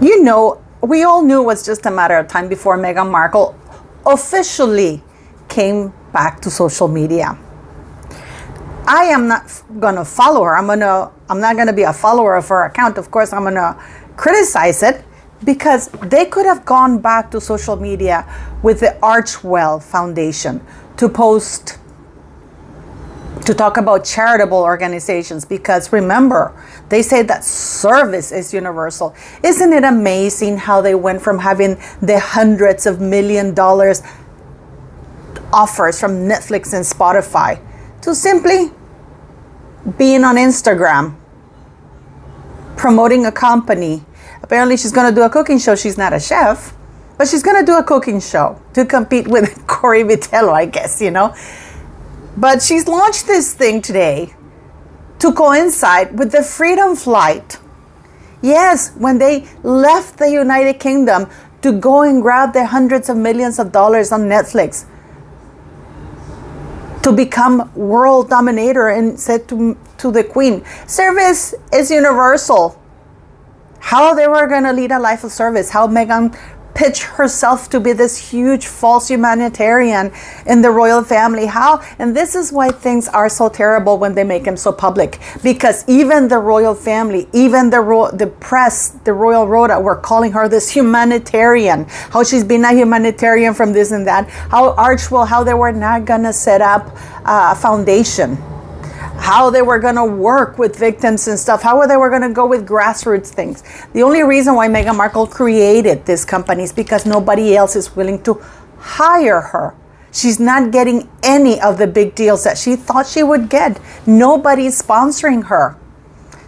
You know, we all knew it was just a matter of time before Meghan Markle officially came back to social media. I am not going to follow her. I'm not going to be a follower of her account. Of course, I'm going to criticize it because they could have gone back to social media with the Archwell Foundation to post, to talk about charitable organizations, because remember, they say that service is universal. Isn't it amazing how they went from having the hundreds of $million offers from Netflix and Spotify to simply being on Instagram, promoting a company. Apparently she's going to do a cooking show. She's not a chef, but she's going to do a cooking show to compete with Corey Vitello, I guess, you know. But she's launched this thing today to coincide with the Freedom Flight. Yes, when they left the United Kingdom to go and grab the hundreds of millions of dollars on Netflix to become world dominator, and said to the Queen, service is universal. How they were going to lead a life of service, how Meghan pitched herself to be this huge false humanitarian in the royal family. How? And this is why things are so terrible when they make them so public, because even the royal family, even the press, the royal rota were calling her this humanitarian, how she's been a humanitarian from this and that, how Archwell, how they were not gonna set up a foundation, how they were going to work with victims and stuff, how they were going to go with grassroots things. The only reason why Meghan Markle created this company is because nobody else is willing to hire her. She's not getting any of the big deals that she thought she would get. Nobody's sponsoring her.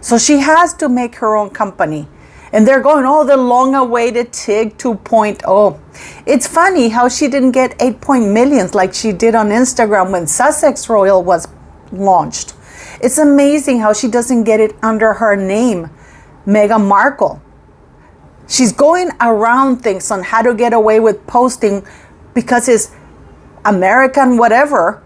So she has to make her own company. And they're going, oh, the long-awaited TIG 2.0. It's funny how she didn't get 8 millions like she did on Instagram when Sussex Royal was launched. It's amazing how she doesn't get it under her name, Meghan Markle. She's going around things on how to get away with posting because it's American whatever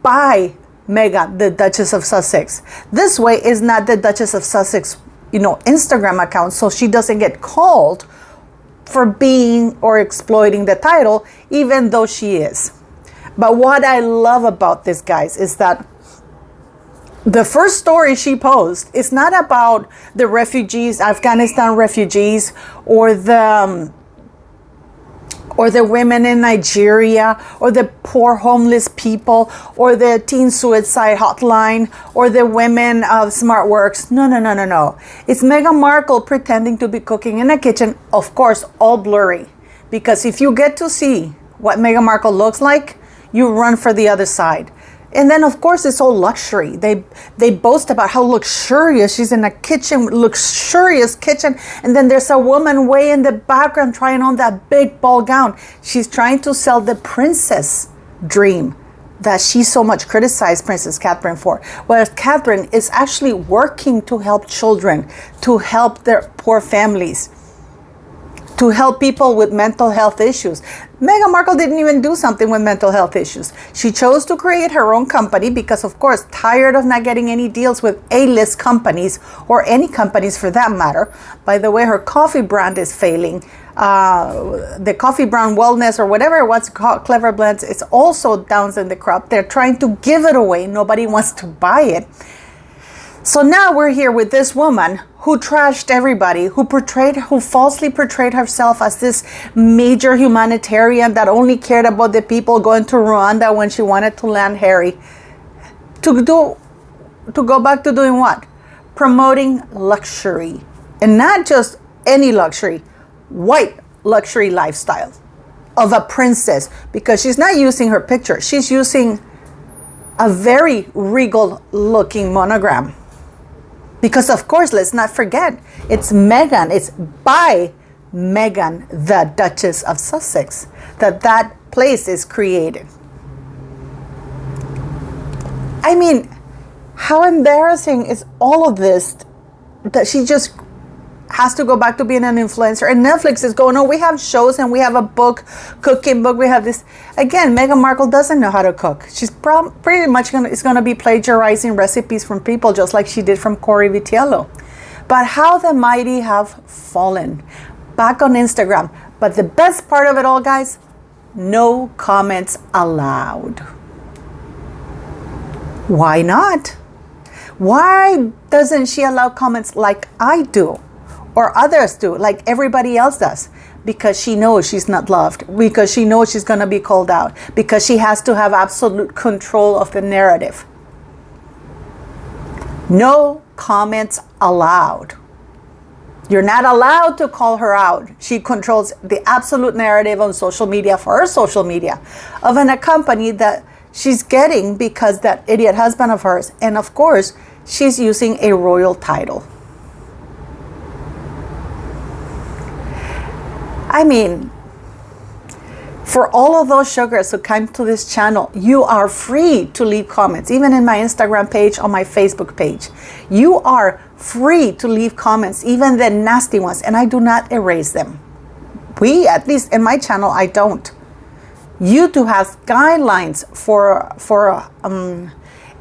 by Meghan, the Duchess of Sussex. This way is not the Duchess of Sussex, Instagram account, so she doesn't get called for being or exploiting the title, even though she is. But what I love about this, guys, is that the first story she posed is not about the refugees, Afghanistan refugees, or the women in Nigeria, or the poor homeless people, or the teen suicide hotline, or the women of Smart Works. No. It's Meghan Markle pretending to be cooking in a kitchen, of course, all blurry. Because if you get to see what Meghan Markle looks like, you run for the other side. And then, of course, it's all luxury. They boast about how luxurious she's in a kitchen, luxurious kitchen. And then there's a woman way in the background trying on that big ball gown. She's trying to sell the princess dream that she so much criticized Princess Catherine for. Whereas Catherine is actually working to help children, to help their poor families, to help people with mental health issues. Meghan Markle didn't even do something with mental health issues. She chose to create her own company because, of course, tired of not getting any deals with A-list companies, or any companies for that matter. By the way, her coffee brand is failing. The Coffee Brand Wellness, or whatever it was called, Clever Blends, it's also down in the crop. They're trying to give it away. Nobody wants to buy it. So now we're here with this woman who trashed everybody, who falsely portrayed herself as this major humanitarian that only cared about the people going to Rwanda when she wanted to land Harry. To go back to doing what? Promoting luxury. And not just any luxury, white luxury lifestyle of a princess. Because she's not using her picture. She's using a very regal looking monogram. Because, of course, let's not forget, it's Meghan, it's by Meghan, the Duchess of Sussex, that place is created. I mean, how embarrassing is all of this that she just has to go back to being an influencer. And Netflix is going, oh, we have shows and we have a book, cooking book, we have this. Again, Meghan Markle doesn't know how to cook. She's pretty much going to be plagiarizing recipes from people, just like she did from Corey Vitello. But how the mighty have fallen. back on Instagram. But the best part of it all, guys, no comments allowed. Why not? Why doesn't she allow comments like I do, or others do, like everybody else does? Because she knows she's not loved, because she knows she's going to be called out, because she has to have absolute control of the narrative. No comments allowed. You're not allowed to call her out. She controls the absolute narrative on social media, for her social media, of a company that she's getting because that idiot husband of hers. And of course, she's using a royal title. I mean, for all of those sugars who come to this channel, you are free to leave comments, even in my Instagram page or my Facebook page. You are free to leave comments, even the nasty ones, and I do not erase them. At least in my channel, I don't. YouTube has guidelines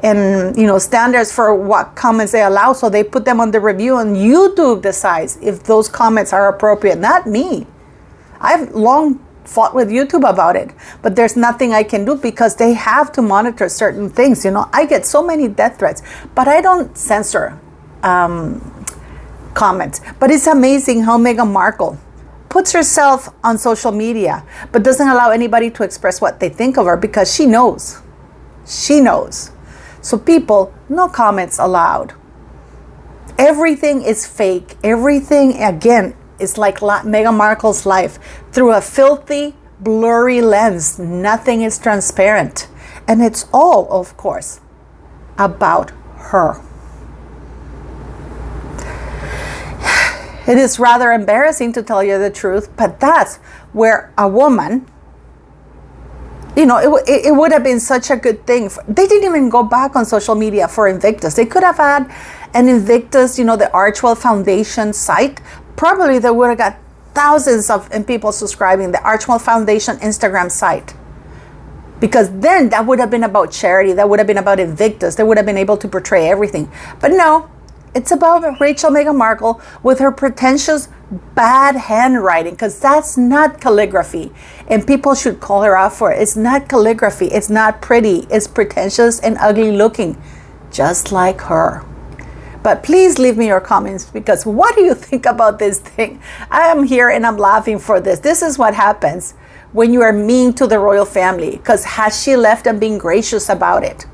and standards for what comments they allow, so they put them on the review, and YouTube decides if those comments are appropriate, not me. I've long fought with YouTube about it, but there's nothing I can do because they have to monitor certain things. I get so many death threats, but I don't censor comments. But it's amazing how Meghan Markle puts herself on social media, but doesn't allow anybody to express what they think of her because she knows. She knows. So people, no comments allowed. Everything is fake. Everything, again, is like Meghan Markle's life through a filthy, blurry lens. Nothing is transparent. And it's all, of course, about her. It is rather embarrassing to tell you the truth, but that's where a woman, it would have been such a good thing. They didn't even go back on social media for Invictus. They could have had an Invictus, the Archwell Foundation site. Probably they would have got thousands of people subscribing, the Archwell Foundation Instagram site. Because then that would have been about charity. That would have been about Invictus. They would have been able to portray everything. But no, it's about Rachel Meghan Markle with her pretentious bad handwriting, because that's not calligraphy. And people should call her out for it. It's not calligraphy. It's not pretty. It's pretentious and ugly looking, just like her. But please leave me your comments, because what do you think about this thing? I am here and I'm laughing for this. This is what happens when you are mean to the royal family, because had she left and been gracious about it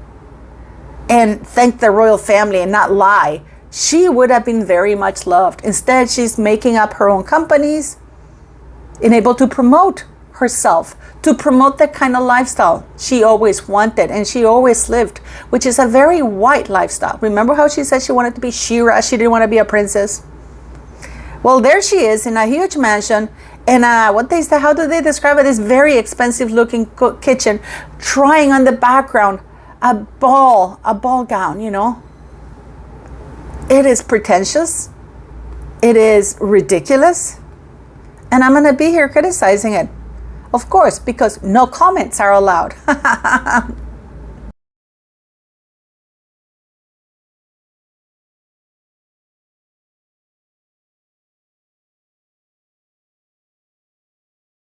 and thank the royal family and not lie, she would have been very much loved. Instead, she's making up her own companies and able to promote herself, to promote the kind of lifestyle she always wanted and she always lived, which is a very white lifestyle. Remember how she said she wanted to be Shira? She didn't want to be a princess. Well, there she is in a huge mansion, and how do they describe it? This very expensive looking kitchen, trying on the background a ball gown. It is pretentious. It is ridiculous. And I'm going to be here criticizing it. Of course, because no comments are allowed.